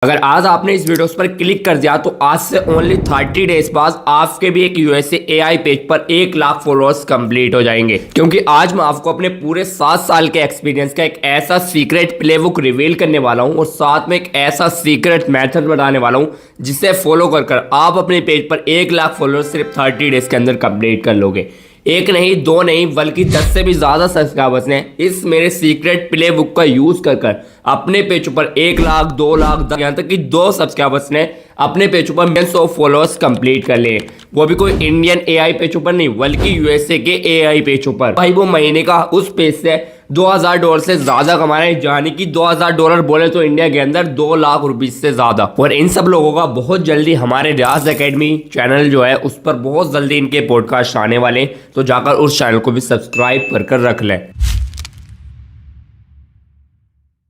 अगर आज आपने इस वीडियोस पर क्लिक कर दिया तो आज से ओनली 30 डेज बाद आपके भी एक यूएसए एआई पेज पर 1 लाख फॉलोअर्स कंप्लीट हो जाएंगे। क्योंकि आज मैं आपको अपने पूरे 7 साल के एक्सपीरियंस का एक ऐसा सीक्रेट प्लेबुक रिवील करने वाला हूं और साथ में एक ऐसा सीक्रेट मेथड बताने वाला हूं जिसे फॉलो कर आप अपने पेज पर 1 लाख फॉलोअर्स सिर्फ 30 डेज के अंदर कंप्लीट कर लोगे। एक नहीं, दो नहीं, बल्कि 10 से भी ज्यादा सब्सक्राइबर्स ने इस मेरे सीक्रेट प्ले बुक का यूज कर अपने पेज पर 1 लाख, 2 लाख, यहाँ तक कि 2 सब्सक्राइबर्स ने अपने पेज पर मिलियंस ऑफ फॉलोअर्स कंप्लीट कर लिए। वो भी कोई इंडियन एआई पेज पर नहीं, बल्कि यूएसए के एआई पेज पर। भाई वो महीने का उस पेज से $2000 से ज्यादा कमा रहे हैं, यानी कि $2000 बोले तो इंडिया के अंदर 2 लाख रुपीज से ज्यादा। और इन सब लोगों का बहुत जल्दी हमारे रियाज एकेडमी चैनल जो है उस पर बहुत जल्दी इनके पॉडकास्ट आने वाले, तो जाकर उस चैनल को भी सब्सक्राइब कर रख लें।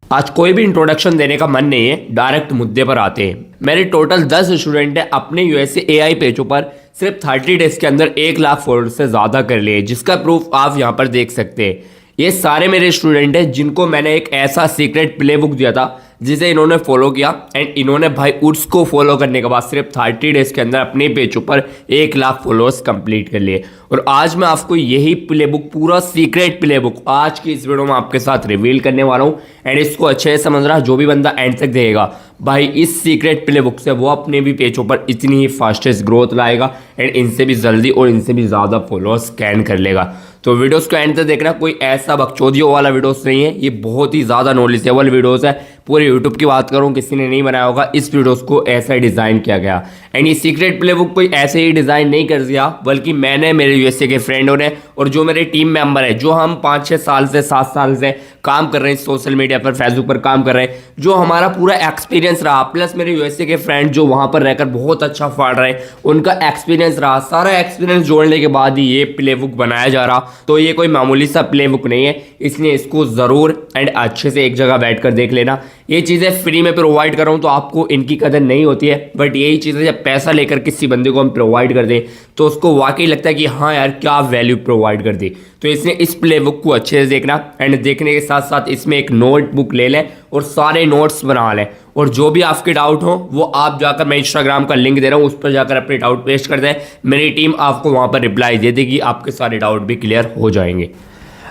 आज कोई भी इंट्रोडक्शन देने का मन नहीं है, डायरेक्ट मुद्दे पर आते हैं। मेरे टोटल 10 स्टूडेंट हैं, अपने यूएसए एआई पेजों पर सिर्फ 30 डेज के अंदर 1 लाख फॉलोअर्स से ज्यादा कर लिए, जिसका प्रूफ आप यहाँ पर देख सकते हैं। ये सारे मेरे स्टूडेंट हैं जिनको मैंने एक ऐसा सीक्रेट प्ले बुक दिया था जिसे इन्होंने फॉलो किया, एंड इन्होंने भाई उसको फॉलो करने के बाद सिर्फ 30 डेज के अंदर अपने पेज पर 1 लाख फॉलोअर्स कंप्लीट कर लिए। और आज मैं आपको यही प्ले बुक, पूरा सीक्रेट प्ले बुक आज की इस वीडियो में आपके साथ रिवील करने वाला हूँ। एंड इसको अच्छे से समझ रहा, जो भी बंदा एंड तक देगा भाई इस सीक्रेट प्ले बुक से वो अपने भी पेजों पर इतनी ही फास्टेस्ट ग्रोथ लाएगा एंड इनसे भी जल्दी और इनसे भी ज़्यादा फॉलोअर्स स्कैन कर लेगा। तो वीडियोस को एंड तक देखना, कोई ऐसा बकचोदियों वाला वीडियोस नहीं है, ये बहुत ही ज़्यादा नॉलेजेबल वीडियोस है। पूरे यूट्यूब की बात करूँ किसी ने नहीं बनाया होगा, इस वीडियोस को ऐसा ही डिज़ाइन किया गया। एंड ये सीक्रेट प्ले बुक कोई ऐसे ही डिज़ाइन नहीं कर दिया, बल्कि मैंने, मेरे यूएसए के फ्रेंडों ने और जो मेरे टीम मेंबर है, जो हम 5-6 साल से 7 साल से काम कर रहे हैं सोशल मीडिया पर, फेसबुक पर काम कर रहे हैं, जो हमारा पूरा एक्सपीरियंस रहा, प्लस मेरे यूएसए के फ्रेंड जो वहाँ पर रहकर बहुत अच्छा फाड़ रहे हैं, उनका एक्सपीरियंस रहा, सारा एक्सपीरियंस जोड़ने के बाद ही ये प्ले बुक बनाया जा रहा। तो ये कोई मामूली सा प्ले बुक नहीं है, इसलिए इसको ज़रूर एंड अच्छे से एक जगह बैठ कर देख लेना। ये चीज़ें फ्री में प्रोवाइड कर रहा हूँ तो आपको इनकी कदर नहीं होती है, बट यही चीज़ें जब पैसा लेकर किसी बंदे को हम प्रोवाइड कर दें तो उसको वाकई लगता है कि हाँ यार क्या वैल्यू प्रोवाइड कर दी। तो इसलिए इस प्ले बुक को अच्छे से देखना, एंड देखने के साथ साथ इसमें एक नोट बुक ले लें और सारे नोट्स बना लें। और जो भी आपके डाउट हो वो आप जाकर, मैं इंस्टाग्राम का लिंक दे रहा हूँ, उस पर जाकर अपने डाउट पेस्ट कर दें, मेरी टीम आपको वहाँ पर रिप्लाई दे देगी, आपके सारे डाउट भी क्लियर हो जाएंगे।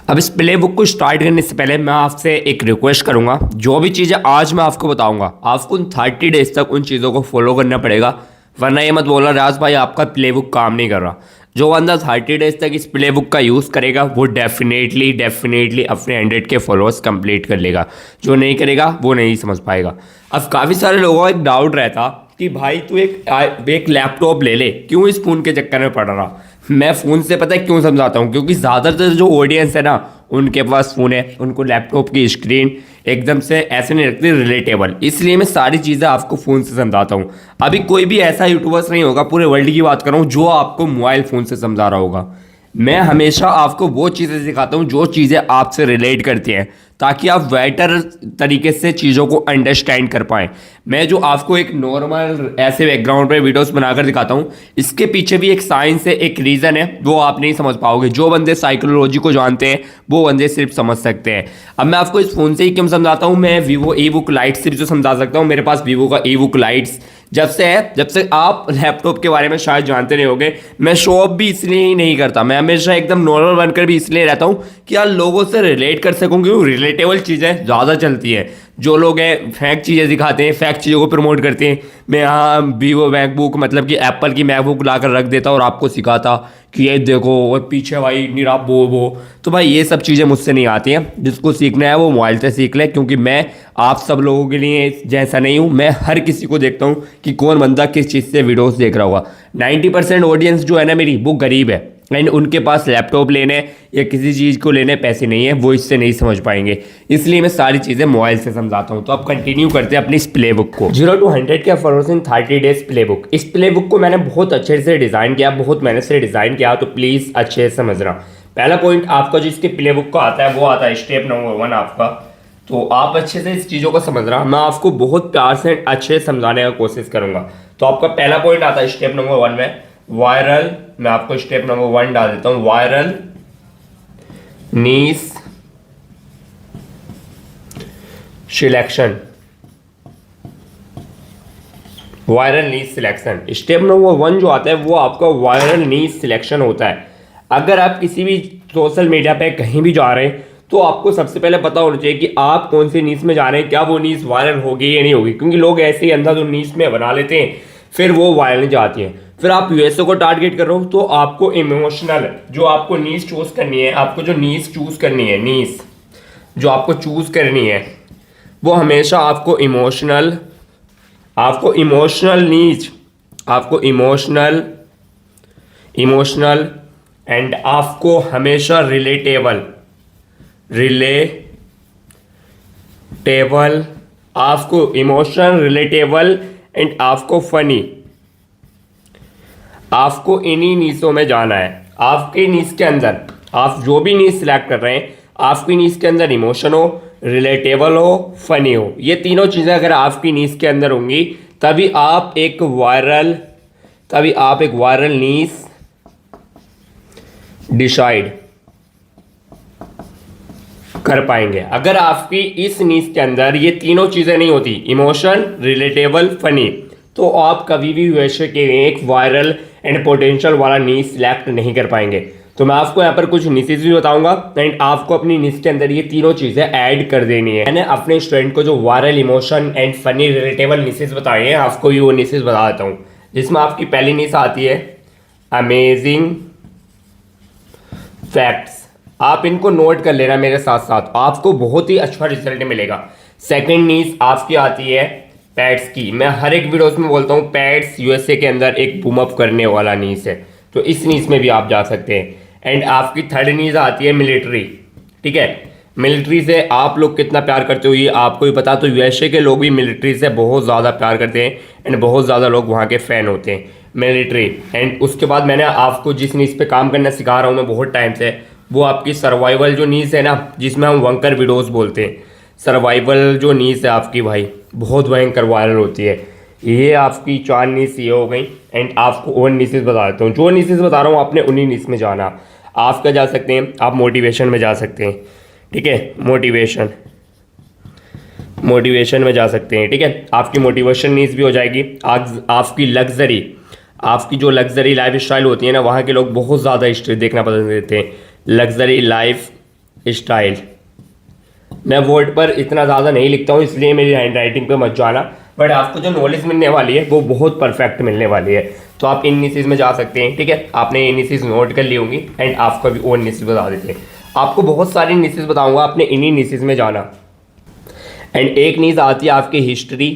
अब इस प्ले बुक को स्टार्ट करने से पहले मैं आपसे एक रिक्वेस्ट करूंगा, जो भी चीज़ें आज मैं आपको बताऊंगा आपको उन 30 डेज तक उन चीज़ों को फॉलो करना पड़ेगा, वरना ये मत बोलना राज भाई आपका प्ले बुक काम नहीं कर रहा। जो बंदा 30 डेज तक इस प्ले बुक का यूज़ करेगा वो डेफिनेटली अपने 100 के फॉलोअर्स कंप्लीट कर लेगा, जो नहीं करेगा वो नहीं समझ पाएगा। अब काफ़ी सारे लोगों का एक डाउट रहता कि भाई तू एक लैपटॉप ले ले, क्यों इस फ़ोन के चक्कर में पड़ रहा। मैं फ़ोन से पता है क्यों समझाता हूँ, क्योंकि ज़्यादातर जो ऑडियंस है ना उनके पास फ़ोन है, उनको लैपटॉप की स्क्रीन एकदम से ऐसे नहीं लगती रिलेटेबल, इसलिए मैं सारी चीज़ें आपको फ़ोन से समझाता हूँ। अभी कोई भी ऐसा यूट्यूबर्स नहीं होगा, पूरे वर्ल्ड की बात कर रहा हूँ, जो आपको मोबाइल फ़ोन से समझा रहा होगा। मैं हमेशा आपको वो चीज़ें सिखाता हूँ जो चीज़ें आपसे रिलेट करती हैं, ताकि आप बेटर तरीके से चीज़ों को अंडरस्टैंड कर पाएँ। मैं जो आपको एक नॉर्मल ऐसे बैकग्राउंड पे वीडियोस बनाकर दिखाता हूँ, इसके पीछे भी एक साइंस है, एक रीज़न है, वो आप नहीं समझ पाओगे। जो बंदे साइकोलॉजी को जानते हैं वो बंदे सिर्फ समझ सकते हैं। अब मैं आपको इस फ़ोन से ही क्यों समझाता हूँ, मैं वीवो ई बुक लाइट से भी जो समझा सकता हूँ। मेरे पास वीवो का ई बुक लाइट्स जब से है, जब से आप लैपटॉप के बारे में शायद जानते नहीं होंगे। मैं शो ऑफ भी इसलिए ही नहीं करता, मैं हमेशा एकदम नॉर्मल बनकर भी इसलिए रहता हूँ कि यार लोगों से रिलेट कर सकूँ, क्योंकि रिलेटेबल चीज़ें ज़्यादा चलती है। जो लोग हैं फैक्ट चीज़ें दिखाते हैं, फैक्ट चीज़ों को प्रमोट करते हैं। मैं यहाँ वीवो मैकबुक, मतलब कि एप्पल की मैकबुक लाकर रख देता और आपको सिखाता कि ये देखो और पीछे भाई निरा वो। तो भाई ये सब चीज़ें मुझसे नहीं आती हैं, जिसको सीखना है वो मोबाइल से सीख ले, क्योंकि मैं आप सब लोगों के लिए जैसा नहीं हूँ। मैं हर किसी को देखता हूँ कि कौन बंदा किस चीज़ से वीडियोस देख रहा होगा। 90% ऑडियंस जो है ना मेरी, वो गरीब है एंड उनके पास लैपटॉप लेने या किसी चीज़ को लेने पैसे नहीं है, वो इससे नहीं समझ पाएंगे, इसलिए मैं सारी चीज़ें मोबाइल से समझाता हूँ। तो अब कंटिन्यू करते हैं अपनी इस प्ले बुक को। 0 to 100 के फॉलोअर्स इन 30 डेज प्ले बुक। इस प्ले बुक को मैंने बहुत अच्छे से डिज़ाइन किया, बहुत मेहनत से डिज़ाइन किया, तो प्लीज़ अच्छे से समझना। पहला पॉइंट आपका जो इसके प्ले बुक का आता है वो आता है स्टेप नंबर 1 आपका। तो आप अच्छे से इस चीज़ों को समझ रहा, मैं आपको बहुत प्यार से अच्छे से समझाने का कोशिश करूँगा। तो आपका पहला पॉइंट आता है स्टेप नंबर 1 में वायरल। मैं आपको स्टेप नंबर 1 डाल देता हूं, वायरल नीश सिलेक्शन। वायरल नीज सिलेक्शन। स्टेप नंबर 1 जो आता है वो आपका वायरल नीज सिलेक्शन होता है। अगर आप किसी भी सोशल मीडिया पे कहीं भी जा रहे हैं तो आपको सबसे पहले पता होना चाहिए कि आप कौन सी नीज में जा रहे हैं, क्या वो नीज वायरल होगी या नहीं होगी, क्योंकि लोग ऐसे ही अंधाधुंध नीज में बना लेते हैं, फिर वो वायरल जाती है। फिर आप यूएसए को टारगेट कर रहे हो तो आपको इमोशनल जो आपको नीज चूज करनी है, आपको जो नीज चूज करनी है, नीज जो आपको चूज करनी है वो हमेशा आपको इमोशनल नीज, आपको इमोशनल एंड आपको हमेशा रिलेटेबल, आपको इमोशनल, रिलेटेबल एंड आपको फनी, आपको इन्हीं नीसों में जाना है। आपके नीस के अंदर आप जो भी नीस सिलेक्ट कर रहे हैं, आपकी नीस के अंदर इमोशन हो, रिलेटेबल हो, फनी हो, ये तीनों चीज़ें अगर आपकी नीस के अंदर होंगी तभी आप एक वायरल नीस डिसाइड कर पाएंगे। अगर आपकी इस नीस के अंदर ये तीनों चीज़ें नहीं होती, इमोशन, रिलेटेबल, फनी, तो आप कभी भी वैसे के एक वायरल एंड पोटेंशियल वाला नीस सिलेक्ट नहीं कर पाएंगे। तो मैं आपको यहाँ पर कुछ नीसेस भी बताऊंगा एंड आपको अपनी नीस के अंदर ये तीनों चीज़ें ऐड कर देनी है। मैंने अपने स्टूडेंट को जो viral, emotion and funny, relatable nieces बताए हैं, आपको भी वो नीसेस बता देता हूँ। जिसमें आपकी पहली नीस आती है अमेजिंग फैक्ट्स। आप इनको नोट कर लेना मेरे साथ साथ, आपको बहुत ही अच्छा रिजल्ट मिलेगा। सेकंड नीस आपकी आती है पैट्स की। मैं हर एक वीडियोस में बोलता हूँ पैट्स यूएसए के अंदर एक बूम अप करने वाला नीस है, तो इस नीस में भी आप जा सकते हैं। एंड आपकी थर्ड नीस आती है मिलिट्री। ठीक है, मिलिट्री से आप लोग कितना प्यार करते हो ये आपको ही पता, तो यूएसए के लोग भी मिलिट्री से बहुत ज़्यादा प्यार करते हैं एंड बहुत ज़्यादा लोग वहाँ के फ़ैन होते हैं, मिलिट्री। एंड उसके बाद मैंने आपको जिस नीस पे काम करना सिखा रहा हूँ मैं बहुत टाइम से, वो आपकी सर्वाइवल जो नीस है ना, जिसमें हम वंकर विडोज बोलते हैं, सर्वाइवल जो नीस है आपकी भाई बहुत भयंकर वायरल होती है। ये आपकी 4 नीस ये हो गई एंड आपको और नीसेस बता देता हूँ। जो नीसेस बता रहा हूँ आपने उन्हीं नीस में जाना। आप क्या जा सकते हैं, आप मोटिवेशन में जा सकते हैं। ठीक है, मोटिवेशन में जा सकते हैं। ठीक है, आपकी मोटिवेशन नीस भी हो जाएगी। आपकी लग्जरी, आपकी जो लग्जरी लाइफ स्टाइल होती है ना, वहाँ के लोग बहुत ज़्यादा हिस्ट्री देखना पसंद करते हैं। लग्जरी लाइफ स्टाइल, मैं वर्ड पर इतना ज़्यादा नहीं लिखता हूँ इसलिए मेरी हैंड राइटिंग पे मत जाना, बट आपको जो नॉलेज मिलने वाली है वो बहुत परफेक्ट मिलने वाली है। तो आप इन नीसेस में जा सकते हैं। ठीक है, आपने ये नीसेस नोट कर ली होंगी एंड आपको भी और नीसेस बता देते हैं। आपको बहुत सारी नीसेस बताऊंगा, आपने इन्हीं नीसेस में जाना। एंड एक नीस आती है आपकी हिस्ट्री,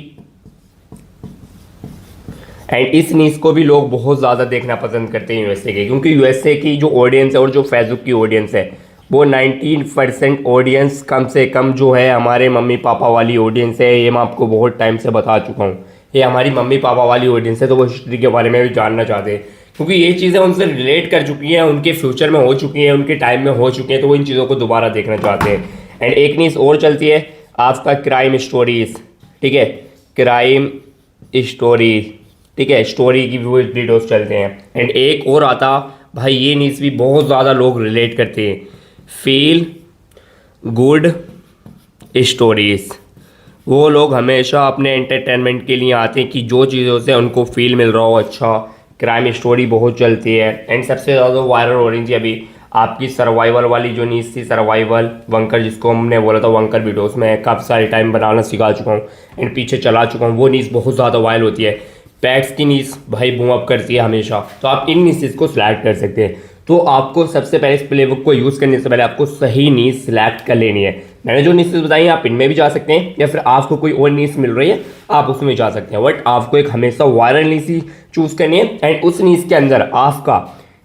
एंड इस नीस को भी लोग बहुत ज़्यादा देखना पसंद करते हैं यूएसए के, क्योंकि यूएसए की जो ऑडियंस है और जो फेसबुक की ऑडियंस है वो 19% ऑडियंस कम से कम जो है हमारे मम्मी पापा वाली ऑडियंस है। ये मैं आपको बहुत टाइम से बता चुका हूँ, ये हमारी मम्मी पापा वाली ऑडियंस है। तो वो हिस्ट्री के बारे में भी जानना चाहते हैं, क्योंकि ये चीज़ें उनसे रिलेट कर चुकी हैं, उनके फ्यूचर में हो चुकी हैं, उनके टाइम में हो चुकी हैं, तो वो इन चीज़ों को दोबारा देखना चाहते हैं। एंड एक न्यूज़ और चलती है आपका क्राइम स्टोरीज। ठीक है, क्राइम स्टोरीज, ठीक है, स्टोरी की भी वीडियोस चलते हैं। एंड एक और आता भाई, ये न्यूज़ भी बहुत ज़्यादा लोग रिलेट करते हैं, फील गुड स्टोरीज। वो लोग हमेशा अपने एंटरटेनमेंट के लिए आते हैं कि जो चीज़ों से उनको फील मिल रहा हो अच्छा। क्राइम स्टोरी बहुत चलती है एंड सबसे ज़्यादा वायरल हो रही थी अभी आपकी सर्वाइवल वाली जो न्यूज़ थी, सर्वाइवल वंकर, जिसको हमने बोला था वंकर वीडियोस में काफ़ी सारे टाइम बनाना सिखा चुका हूँ एंड पीछे चला चुका हूँ। वो न्यूज़ बहुत ज़्यादा वायरल होती है, पैट्स की न्यूज़ भाई बूम अप करती है हमेशा। तो आप इन न्यूज़ को सिलेक्ट कर सकते हैं। तो आपको सबसे पहले इस प्लेबुक को यूज़ करने से पहले आपको सही न्यूज़ सिलेक्ट कर लेनी है। मैंने जो न्यूज़ बताई आप इनमें भी जा सकते हैं, या फिर आपको कोई और न्यूज़ मिल रही है आप उसमें जा सकते हैं, बट आपको एक हमेशा वायरल न्यूज़ चूज़ करनी है। एंड उस न्यूज़ के अंदर आपका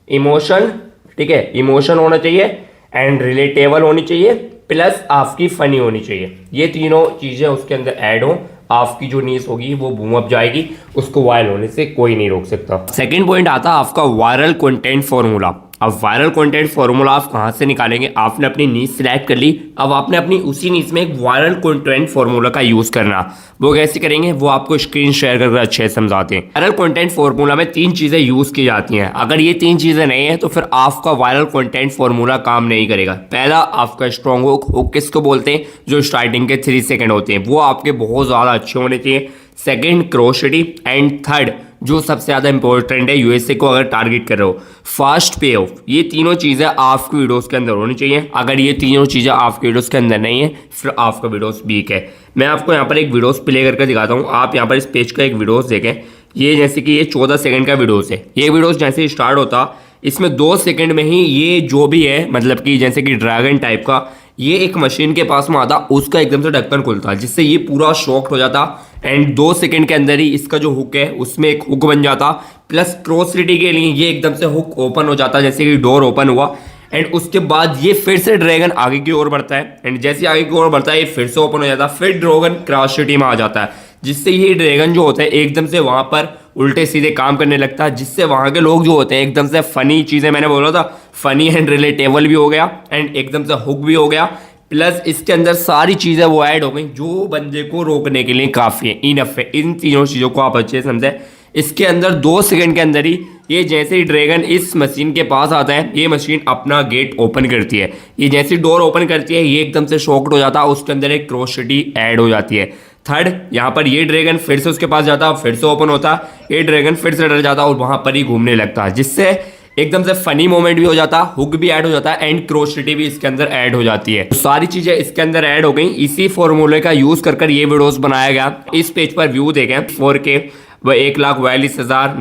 इमोशन, ठीक है, इमोशन होना चाहिए एंड रिलेटेबल होनी चाहिए, प्लस आपकी फ़नी होनी चाहिए। ये तीनों चीज़ें उसके अंदर ऐड हो, आपकी जो न्यूज़ होगी वो बूम अप जाएगी, उसको वायरल होने से कोई नहीं रोक सकता। सेकंड पॉइंट आता है आपका वायरल कंटेंट फॉर्मूला। अब वायरल कंटेंट फॉर्मूला आप कहाँ से निकालेंगे? आपने अपनी नीश सिलेक्ट कर ली, अब आपने अपनी उसी नीश में एक वायरल कंटेंट फॉर्मूला का यूज़ करना। वो कैसे करेंगे वो आपको स्क्रीन शेयर करके अच्छे से समझाते हैं। वायरल कंटेंट फॉर्मूला में 3 चीज़ें यूज़ की जाती हैं। अगर ये 3 चीज़ें नहीं है तो फिर आपका वायरल कंटेंट फॉर्मूला काम नहीं करेगा। पहला आपका स्ट्रॉन्ग हुक, हुक किसको बोलते हैं? जो स्टार्टिंग के 3 सेकेंड होते हैं वो आपके बहुत ज़्यादा अच्छे होने चाहिए। सेकंड क्रोशिटी, एंड थर्ड जो सबसे ज़्यादा इंपॉर्टेंट है यूएसए को अगर टारगेट कर रहे हो, फास्ट पे ऑफ। ये तीनों चीज़ें आपकी वीडियोस के अंदर होनी चाहिए। अगर ये तीनों चीज़ें आपके वीडियोस के अंदर नहीं है फिर आपका वीडियोस वीक है। मैं आपको यहाँ पर एक वीडियोस प्ले करके दिखाता हूँ। आप यहाँ पर इस पेज का एक वीडियोस देखें। ये जैसे कि ये 14 सेकंड का वीडियोस है। ये वीडियोस जैसे ही स्टार्ट होता इसमें 2 सेकंड में ही ये जो भी है मतलब कि जैसे कि ड्रैगन टाइप का ये एक मशीन के पास में आता, उसका एकदम से ढक्कन खुलता जिससे ये पूरा शॉक्ड हो जाता एंड 2 सेकंड के अंदर ही इसका जो हुक है उसमें एक हुक बन जाता, प्लस क्रॉसिटी के लिए ये एकदम से हुक ओपन हो जाता जैसे कि डोर ओपन हुआ। एंड उसके बाद ये फिर से ड्रैगन आगे की ओर बढ़ता है एंड जैसे आगे की ओर बढ़ता है ये फिर से ओपन हो जाता है, फिर ड्रैगन क्रॉसिटी में आ जाता है जिससे ये ड्रैगन जो होता है एकदम से वहां पर उल्टे सीधे काम करने लगता है, जिससे वहां के लोग जो होते हैं एकदम से फनी चीजें, मैंने बोला था फनी एंड रिलेटेबल भी हो गया एंड एकदम से हुक भी हो गया, प्लस इसके अंदर सारी चीजें वो ऐड हो गई जो बंदे को रोकने के लिए काफी है, इनफ है। इन तीनों चीजों को आप अच्छे से समझे। इसके अंदर 2 सेकंड के अंदर ही ये जैसे ही ड्रैगन इस मशीन के पास आता है ये मशीन अपना गेट ओपन करती है। ये जैसे डोर ओपन करती है ये एकदम से शॉक्ड हो जाता है, उसके अंदर एक क्रोशिटी ऐड हो जाती है। थर्ड यहाँ पर ये ड्रैगन फिर से उसके पास जाता फिर से ओपन होता, ये ड्रैगन फिर से डर जाता और वहां पर ही घूमने लगता, जिससे एकदम से फनी मोमेंट भी हो जाता, हुक भी ऐड हो जाता है एंड क्रोशिटी भी इसके अंदर ऐड हो जाती है। तो सारी चीजें इसके अंदर ऐड हो गई। इसी फॉर्मूले का यूज कर ये वीडियोस बनाया गया। इस पेज पर व्यू देखें 4K वह 1,42,000,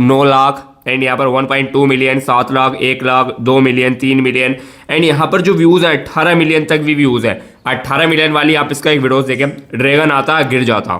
9 लाख एंड यहाँ पर 1.2 million, 7 lakh, 1 lakh, 2 million, 3 million and यहाँ पर जो व्यूज है 18 मिलियन तक भी व्यूज है। 18 मिलियन वाली आप इसका एक वीडियोस देखें, ड्रैगन आता गिर जाता।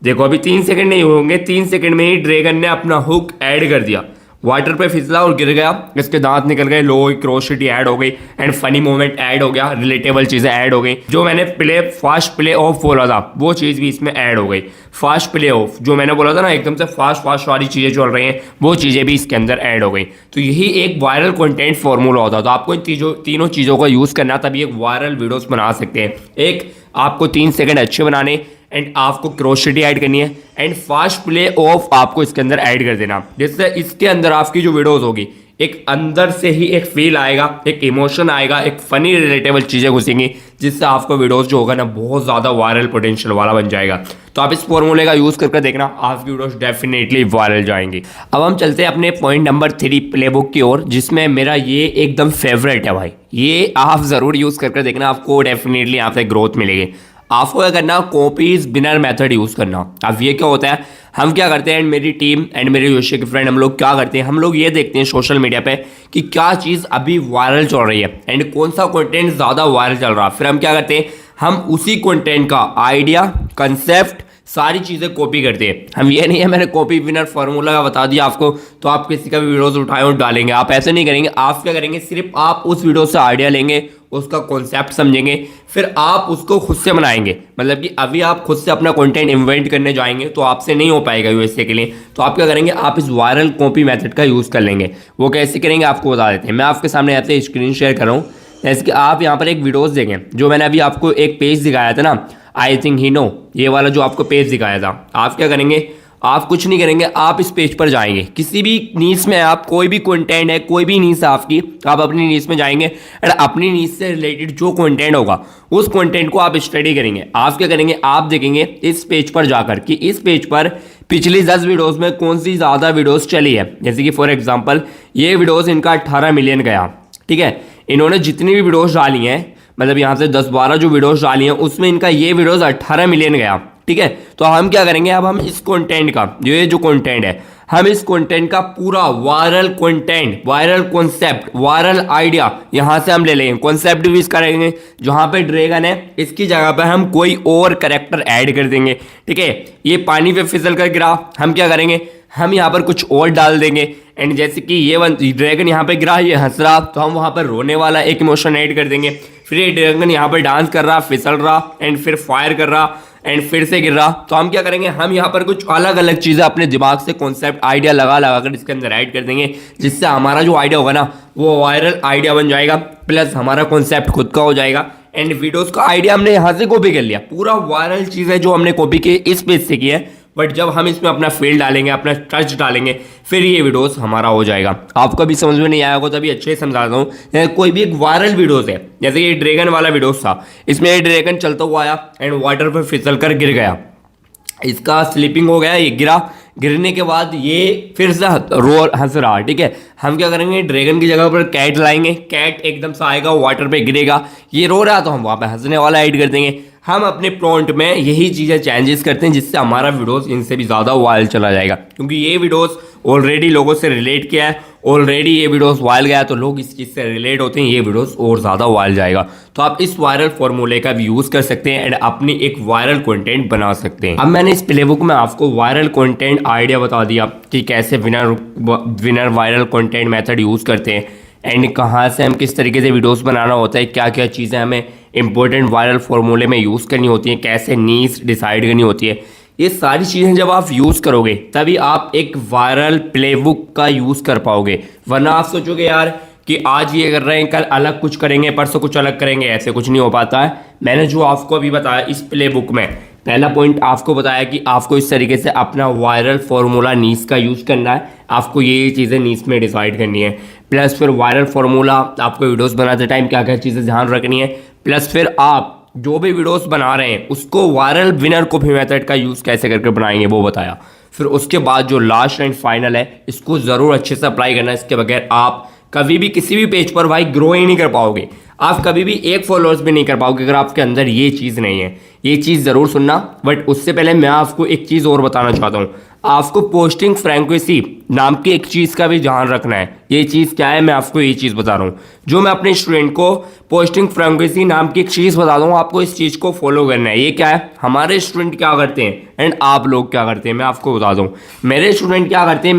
देखो अभी 3 सेकंड नहीं होंगे, 3 सेकंड में ही ड्रैगन ने अपना हुक ऐड कर दिया, वाटर पे फिसला और गिर गया, इसके दांत निकल गए, लो क्रोशिटी ऐड हो गई एंड फनी मोमेंट ऐड हो गया, रिलेटेबल चीजें ऐड हो गई। जो मैंने फास्ट प्ले ऑफ बोला था वो चीज भी इसमें ऐड हो गई। फास्ट प्ले ऑफ जो मैंने बोला था ना एकदम से फास्ट सारी चीजें चल रही हैं वो चीजें भी इसके अंदर ऐड हो गई। तो यही एक वायरल कंटेंट फॉर्मूला होता है। तो आपको इन तीनों चीजों का यूज करना तभी एक वायरल वीडियोस बना सकते हैं। एक आपको 3 सेकंड अच्छे बनाने एंड आपको क्रोशिटी ऐड करनी है एंड फास्ट प्ले ऑफ आपको इसके अंदर ऐड कर देना, जिससे इसके अंदर आपकी जो वीडियोस होगी एक अंदर से ही एक फील आएगा, एक इमोशन आएगा, एक फनी रिलेटेबल चीजें घुसेंगी, जिससे आपका वीडियोस जो होगा ना बहुत ज्यादा वायरल पोटेंशियल वाला बन जाएगा। तो आप इस फॉर्मूले का यूज करके देखना, आपकी वीडियोस डेफिनेटली वायरल जाएंगी। अब हम चलते हैं अपने पॉइंट नंबर 3 प्लेबुक की ओर, जिसमें मेरा ये एकदम फेवरेट है भाई। ये आप जरूर यूज करके देखना, आपको डेफिनेटली यहाँ से ग्रोथ मिलेगी। आपको क्या करना, कॉपीज बिनर मेथड यूज करना। अब ये क्या होता है, हम क्या करते हैं मेरी टीम एंड मेरे जोशी के फ्रेंड हम लोग क्या करते हैं, हम लोग ये देखते हैं सोशल मीडिया पे कि क्या चीज़ अभी वायरल चल रही है एंड कौन सा कंटेंट ज़्यादा वायरल चल रहा है। फिर हम क्या करते हैं, हम उसी कंटेंट का आइडिया, कंसेप्ट, सारी चीज़ें कॉपी करते हैं। हम ये नहीं है मैंने कॉपी विनर फार्मूला बता दिया आपको तो आप किसी का भी वीडियोस उठाएं और डालेंगे, आप ऐसे नहीं करेंगे। आप क्या करेंगे, सिर्फ आप उस वीडियो से आइडिया लेंगे, उसका कॉन्सेप्ट समझेंगे, फिर आप उसको खुद से बनाएंगे। मतलब कि अभी आप खुद से अपना कंटेंट इन्वेंट करने जाएंगे तो आपसे नहीं हो पाएगा यूएसए के लिए। तो आप क्या करेंगे, आप इस वायरल कॉपी मेथड का यूज़ कर लेंगे। वो कैसे करेंगे आपको बता देते हैं। मैं आपके सामने ऐसे स्क्रीन शेयर कर रहा हूँ, जैसे कि आप यहाँ पर एक वीडियोस देखें जो मैंने अभी आपको एक पेज दिखाया था ना, आई थिंक ही नो, ये वाला जो आपको पेज दिखाया था। आप क्या करेंगे, आप कुछ नहीं करेंगे, आप इस पेज पर जाएंगे, किसी भी नीश में आप कोई भी कंटेंट है, कोई भी नीश है आपकी, आप अपनी नीश में जाएंगे और अपनी नीश से रिलेटेड जो कंटेंट होगा उस कंटेंट को आप स्टडी करेंगे। आप क्या करेंगे, आप देखेंगे इस पेज पर जाकर कि इस पेज पर पिछली 10 वीडियोस में कौन सी ज़्यादा वीडियोस चली है। जैसे कि फॉर एग्जाम्पल ये वीडियोस इनका 18 मिलियन गया, ठीक है। इन्होंने जितनी भी वीडियोस डाली हैं, मतलब यहाँ से 10-12 जो वीडियोस डाली हैं उसमें इनका ये वीडियोस 18 मिलियन गया, ठीक है। तो हम क्या करेंगे, अब हम इस कंटेंट का ये जो कंटेंट है, हम इस कंटेंट का पूरा viral content, viral concept, viral idea यहां से हम ले लेंगे। कॉन्सेप्ट भी इसका करेंगे, जहां पे ड्रैगन है इसकी जगह पे हम कोई और कैरेक्टर ऐड कर देंगे, ठीक है। ये पानी पे फिसल कर गिरा, हम क्या करेंगे, हम यहाँ पर कुछ और डाल देंगे एंड जैसे कि ये ड्रैगन यहाँ पे गिरा, ये हंस रहा, तो हम वहाँ पर रोने वाला एक इमोशन ऐड कर देंगे। फिर ये ड्रैगन यहाँ पर डांस कर रहा, फिसल रहा एंड फिर फायर कर रहा एंड फिर से गिर रहा, तो हम क्या करेंगे, हम यहाँ पर कुछ अलग अलग चीज़ें अपने दिमाग से कॉन्सेप्ट आइडिया लगा कर इसके अंदर ऐड कर देंगे, जिससे हमारा जो आइडिया होगा ना वो वायरल आइडिया बन जाएगा, प्लस हमारा कॉन्सेप्ट खुद का हो जाएगा एंड वीडियोस का आइडिया हमने यहाँ से कॉपी कर लिया। पूरा वायरल चीज़ है जो हमने कॉपी की इस पेज से की है, बट जब हम इसमें अपना फील डालेंगे, अपना टच डालेंगे, फिर ये वीडियोस हमारा हो जाएगा। आपको भी समझ में नहीं आया होगा तभी अच्छे से समझाता हूँ। कोई भी एक वायरल वीडियोस है, जैसे ये ड्रैगन वाला वीडियोस था, इसमें ये ड्रैगन चलता हुआ आया एंड वाटर पर फिसल कर गिर गया, इसका स्लिपिंग हो गया, ये गिरा, गिरने के बाद ये फिर से रो हंस रहा, ठीक है। हम क्या करेंगे, ड्रैगन की जगह पर कैट लाएंगे, कैट एकदम से आएगा, वाटर पे गिरेगा, ये रो रहा तो हम वहाँ पे हंसने वाला ऐड कर देंगे। हम अपने प्रॉम्प्ट में यही चीज़ें चेंजेस करते हैं जिससे हमारा वीडियोस इनसे भी ज़्यादा वायरल चला जाएगा, क्योंकि ये वीडियोस ऑलरेडी लोगों से रिलेट किया है, ऑलरेडी ये वीडियोस वायरल गया तो लोग इस चीज़ से रिलेट होते हैं, ये वीडियोस और ज़्यादा वायरल जाएगा। तो आप इस वायरल फॉर्मूले का भी यूज़ कर सकते हैं एंड अपनी एक वायरल कंटेंट बना सकते हैं। अब मैंने इस प्लेबुक में आपको वायरल कंटेंट आइडिया बता दिया कि कैसे winner viral content method use करते हैं एंड कहाँ से हम किस तरीके से वीडियोस बनाना होता है, क्या क्या चीज़ें हमें इंपॉर्टेंट वायरल फॉर्मूले में यूज़ करनी होती हैं, कैसे नीश डिसाइड करनी होती है। ये सारी चीज़ें जब आप यूज़ करोगे तभी आप एक वायरल प्लेबुक का यूज़ कर पाओगे, वरना आप सोचोगे यार कि आज ये कर रहे हैं, कल अलग कुछ करेंगे, परसों कुछ अलग करेंगे, ऐसे कुछ नहीं हो पाता है। मैंने जो आपको अभी बताया इस प्लेबुक में पहला पॉइंट आपको बताया कि आपको इस तरीके से अपना वायरल फार्मूला नीश का यूज़ करना है, आपको ये चीज़ें नीश में डिसाइड करनी है। प्लस फिर वायरल फार्मूला आपको वीडियोस बनाते टाइम क्या क्या चीज़ें ध्यान रखनी है। प्लस फिर आप जो भी वीडियोस बना रहे हैं उसको वायरल विनर कॉपी मेथड का यूज़ कैसे करके बनाएंगे वो बताया। फिर उसके बाद जो लास्ट एंड फाइनल है, इसको ज़रूर अच्छे से अप्लाई करना है, इसके बगैर आप कभी भी किसी भी पेज पर भाई ग्रो ही नहीं कर पाओगे, आप कभी भी एक फॉलोअर्स भी नहीं कर पाओगे अगर आपके अंदर ये चीज़ नहीं है। ये चीज़ ज़रूर सुनना, बट उससे पहले मैं आपको एक चीज़ और बताना चाहता हूँ। आपको पोस्टिंग फ्रेक्वेंसी नाम की एक चीज़ का भी ध्यान रखना है। ये चीज़ क्या है, मैं आपको ये चीज़ बता रहा हूँ। जो मैं अपने स्टूडेंट को पोस्टिंग फ्रेक्वेंसी नाम की एक चीज़ बता दूँ, आपको इस चीज़ को फॉलो करना है। ये क्या है, हमारे स्टूडेंट क्या करते हैं एंड आप लोग क्या करते हैं, मैं आपको बता दूँ। मेरे स्टूडेंट क्या करते हैं,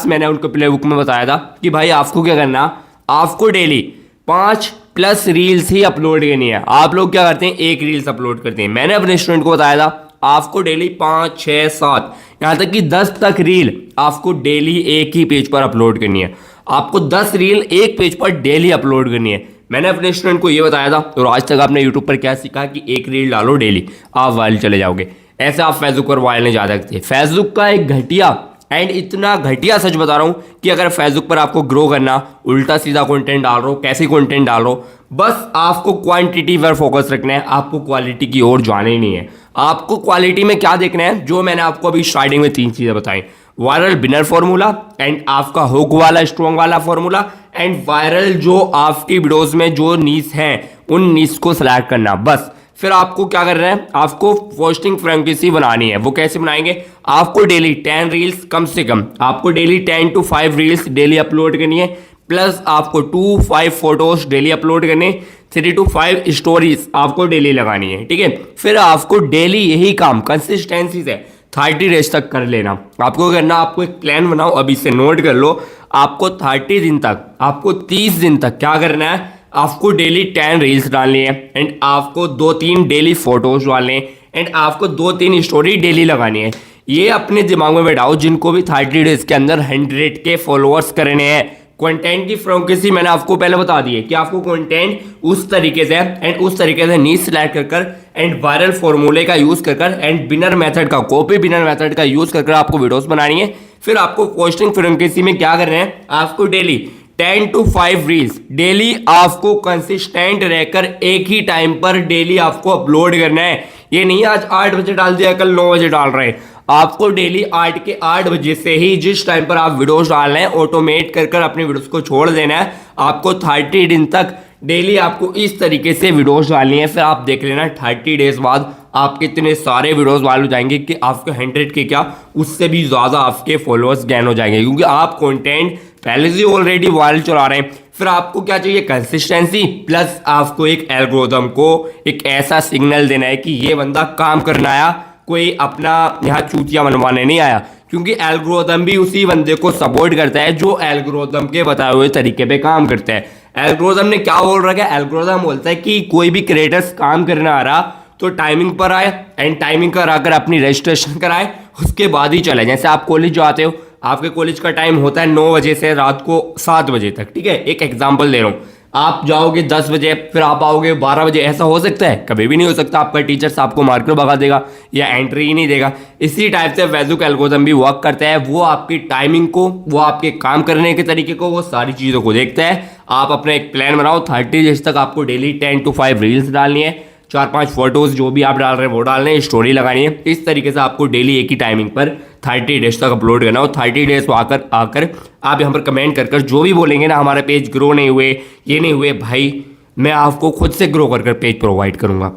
मैंने उनको प्ले बुक में बताया था कि भाई आपको क्या करना, आपको डेली 5+ रील्स ही अपलोड करनी है। आप लोग क्या करते हैं, एक रील्स अपलोड करते हैं। मैंने अपने स्टूडेंट को बताया था आपको डेली 5, 6, 7 यहाँ तक कि 10 तक रील आपको डेली एक ही पेज पर अपलोड करनी है। आपको 10 रील एक पेज पर डेली अपलोड करनी है। मैंने अपने स्टूडेंट को ये बताया था, और आज तक आपने यूट्यूब पर क्या सीखा कि एक रील डालो डेली, आप वायरल चले जाओगे। ऐसे आप फेसबुक पर वायरल नहीं जा सकते। फेसबुक का एक घटिया एंड इतना घटिया सच बता रहा हूं कि अगर फेसबुक पर आपको ग्रो करना, उल्टा सीधा कंटेंट डाल रहे हो, कैसे कंटेंट डाल रहे हो, बस आपको क्वांटिटी पर फोकस रखना है, आपको क्वालिटी की ओर जाना ही नहीं है। आपको क्वालिटी में क्या देखना है, जो मैंने आपको अभी स्टार्टिंग में 3 चीजें बताई, वायरल विनर फॉर्मूला एंड आपका हुक वाला स्ट्रॉन्ग वाला फॉर्मूला एंड वायरल जो आपकी वीडियोस में जो नीश है उन नीश को सिलेक्ट करना। बस फिर आपको क्या करना है, आपको पोस्टिंग फ्रेक्वेंसी बनानी है। वो कैसे बनाएंगे, आपको डेली 10 रील्स कम से कम, आपको daily 10 to 5 reels daily upload करनी है। प्लस आपको 2 to 5 फोटोज डेली अपलोड करने, 3 to 5 स्टोरीज आपको डेली लगानी है, ठीक है। फिर आपको डेली यही काम कंसिस्टेंसी से 30 डेज तक कर लेना। आपको करना, आपको एक प्लान बनाओ, अभी से नोट कर लो। आपको 30 दिन तक, आपको 30 दिन तक क्या करना है, आपको डेली 10 रील्स डालनी है एंड आपको 2-3 डेली फोटोज डालने हैं एंड आपको 2-3 स्टोरी डेली लगानी है। ये अपने दिमाग में बैठाओ, जिनको भी 30 डेज के अंदर 100K फॉलोअर्स करने हैं। कंटेंट की फ्रीक्वेंसी मैंने आपको पहले बता दी है कि आपको कंटेंट उस तरीके से एंड उस तरीके से नीश सिलेक्ट कर एंड वायरल फॉर्मूले का यूज कर एंड बिनर मेथड का, कॉपी बिनर मेथड का यूज कर आपको वीडियोस बनानी है। फिर आपको पोस्टिंग फ्रीक्वेंसी में क्या करना है, आपको डेली 10 to 5 रील्स डेली आपको कंसिस्टेंट रहकर एक ही टाइम पर डेली आपको अपलोड करना है। ये नहीं आज 8 बजे डाल दिया कल 9 बजे डाल रहे हैं, आपको डेली 8 के 8 बजे से ही जिस टाइम पर आप वीडियोस डाल रहे हैं ऑटोमेट कर अपनी वीडियोस को छोड़ देना है। आपको 30 दिन तक डेली आपको इस तरीके से वीडियोस डालनी है। फिर आप देख लेना 30 डेज बाद आपके इतने सारे वीडियोस वायरल हो जाएंगे कि आपके 100K क्या उससे भी ज़्यादा आपके फॉलोअर्स गेन हो जाएंगे, क्योंकि आप कंटेंट पहले से ऑलरेडी वायरल चला रहे हैं। फिर आपको क्या चाहिए, कंसिस्टेंसी, प्लस आपको एक एल्गोरिथम को एक ऐसा सिग्नल देना है कि ये बंदा काम करना आया, कोई अपना यहाँ चूतिया मनवाने नहीं आया, क्योंकि एल्गोरिथम भी उसी बंदे को सपोर्ट करता है जो एल्गोरिथम के बताए हुए तरीके पे काम करता है। एल्गोरिथम ने क्या बोल रखा है, एल्गोरिथम बोलता है कि कोई भी क्रिएटर्स काम करने आ रहा तो टाइमिंग पर आए एंड टाइमिंग पर आकर अपनी रजिस्ट्रेशन कराए, उसके बाद ही चले। जैसे आप कॉलेज जो आते हो, आपके कॉलेज का टाइम होता है 9 बजे से रात को 7 बजे तक, ठीक है, एक एग्जांपल दे रहा हूँ। आप जाओगे 10 बजे, फिर आप आओगे 12 बजे, ऐसा हो सकता है? कभी भी नहीं हो सकता। आपका टीचर आपको मार्कर भगा देगा या एंट्री ही नहीं देगा। इसी टाइप से फेसबुक एल्गोरिथम भी वर्क करता है। वो आपकी टाइमिंग को, वो आपके काम करने के तरीके को, वो सारी चीज़ों को देखता है। आप अपना एक प्लान बनाओ, 30 डेज तक आपको डेली 10 to 5 रील्स डालनी है। 4-5 फोटोज़ जो भी आप डाल रहे हैं वो डालने हैं, स्टोरी लगानी है। इस तरीके से आपको डेली एक ही टाइमिंग पर 30 डेज तक अपलोड करना हो। 30 डेज आकर आप यहाँ पर कमेंट कर जो भी बोलेंगे ना, हमारे पेज ग्रो नहीं हुए, ये नहीं हुए, भाई मैं आपको खुद से ग्रो कर पेज प्रोवाइड करूँगा।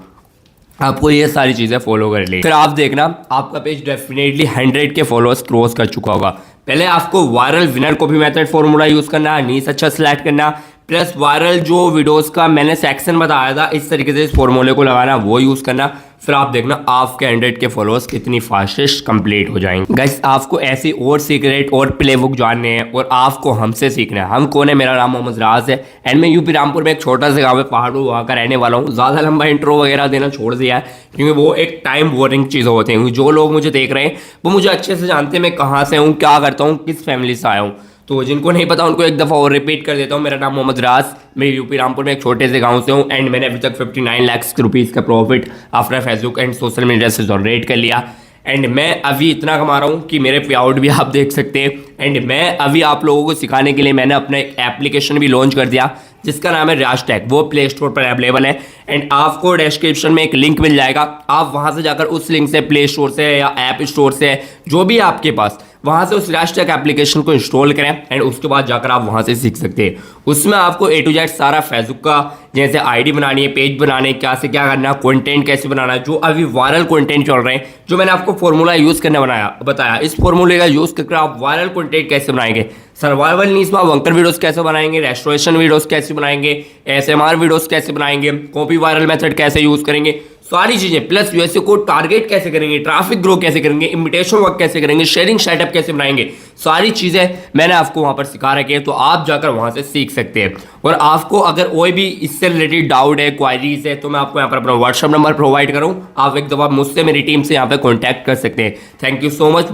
आपको ये सारी चीज़ें फॉलो कर ली, फिर आप देखना आपका पेज डेफिनेटली 100 के फॉलोअर्स क्रॉस कर चुका होगा। पहले आपको viral winner copy method formula use करना, नीच अच्छा सिलेक्ट करना, प्लस वायरल जो वीडियोस का मैंने सेक्शन बताया था इस तरीके से इस फॉर्मूले को लगाना, वो यूज़ करना। फिर आप देखना आपके 100 के फॉलोअर्स कितनी फास्टेस्ट कंप्लीट हो जाएंगे। गाइस आपको ऐसी और सीक्रेट और प्ले बुक जानने हैं और आपको हमसे सीखना है। हम कौन है? मेरा नाम मोहम्मद राज है एंड मैं यूपी रामपुर में एक छोटा सा गाँव है पहाड़ों वहाँ का रहने वाला हूँ। ज़्यादा लंबा इंट्रो वगैरह देना छोड़ दिया है क्योंकि वो एक टाइम बोरिंग चीज़ होती है। जो लोग मुझे देख रहे हैं वो मुझे अच्छे से जानते हैं मैं कहाँ से हूँ, क्या करता हूँ, किस फैमिली से आया हूँ। तो जिनको नहीं पता उनको एक दफ़ा और रिपीट कर देता हूँ। मेरा नाम मोहम्मद राज, मैं यूपी रामपुर में एक छोटे से गांव से हूँ एंड मैंने अभी तक 59 लाख रुपीज़ का profit after Facebook and social media से जनरेट कर लिया। एंड मैं अभी इतना कमा रहा हूँ कि मेरे पे आउट भी आप देख सकते हैं। एंड मैं अभी आप लोगों को सिखाने के लिए मैंने अपना एक एप्लीकेशन भी लॉन्च कर दिया जिसका नाम है राजटेक। वो प्ले स्टोर पर अवेलेबल है एंड आपको डिस्क्रिप्शन में एक लिंक मिल जाएगा। आप वहाँ से जाकर उस लिंक से प्ले स्टोर से या ऐप स्टोर से जो भी आपके पास वहाँ से उस राजटेक एप्लीकेशन को इंस्टॉल करें एंड उसके बाद जाकर आप वहाँ से सीख सकते हैं। उसमें आपको A to Z सारा फेसबुक का जैसे आईडी बनानी है, पेज बनाने, क्या से क्या करना, कंटेंट कैसे बनाना है, जो अभी वायरल कंटेंट चल रहे हैं, जो मैंने आपको फॉर्मूला यूज़ करने बताया, इस फॉर्मूले का यूज़ करके आप वायरल कंटेंट कैसे बनाएंगे, सर्वाइवल नीड्स में वंकर वीडियोस कैसे बनाएंगे, रेस्टोरेशन वीडियोस कैसे बनाएंगे, ASMR वीडियोस कैसे बनाएंगे, कॉपी वायरल मेथड कैसे यूज़ करेंगे, सारी चीज़ें, प्लस यूएसए को टारगेट कैसे करेंगे, ट्रैफिक ग्रो कैसे करेंगे, इन्विटेशन वर्क कैसे करेंगे, शेयरिंग सेटअप कैसे बनाएंगे, सारी चीज़ें मैंने आपको वहाँ पर सिखा रखी है। तो आप जाकर वहाँ से सीख सकते हैं। और आपको अगर कोई भी इससे रिलेटेड डाउट है, क्वारीज है, तो मैं आपको यहाँ पर अपना व्हाट्सअप नंबर प्रोवाइड करूँ, आप एक दफ़ा मुझसे मेरी टीम से यहाँ पर कॉन्टैक्ट कर सकते हैं। Thank you so much.